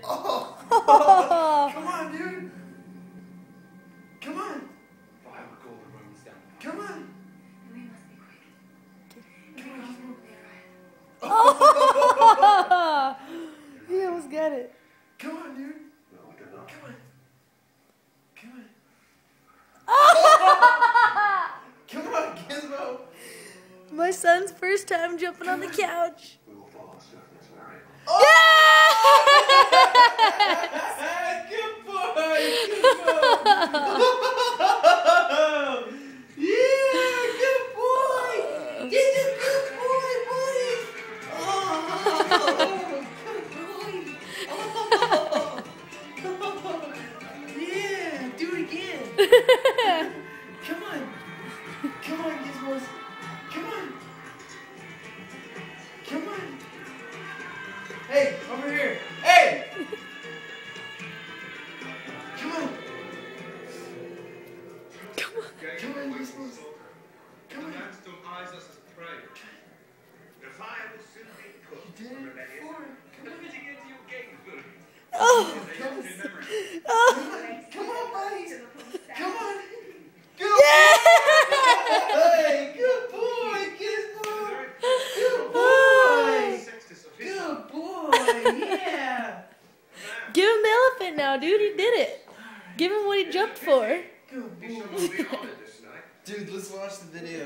Oh. Come on, dude. Come on. I will call the Romans down. Come on. We must be quick. Come on, Gizmo. Oh! He almost got it. Come on, dude. No, I cannot. Come on. Come on. Come on, Gizmo. My son's first time jumping on the couch. We will follow Stephanie's Mary. Good boy, Gizmo. Yeah, good boy. He's a good boy, buddy. Oh, good boy. Oh. Yeah, do it again. Come on. Come on, Gizmos. Come on. Come on. Hey, over here. Hey! Come on. Come on, Gizmos. Come on. Still eyes us as prey. The fire will soon be cooked. You did it before. Come on. Oh! Come on. Oh! Come on, buddy. Come on. Good Yeah! boy. Good boy, Gizmo. Good boy. Good boy. Yeah. Give him the elephant now, dude. He did it. Give him what he jumped for. Good boy. Dude, let's watch the video.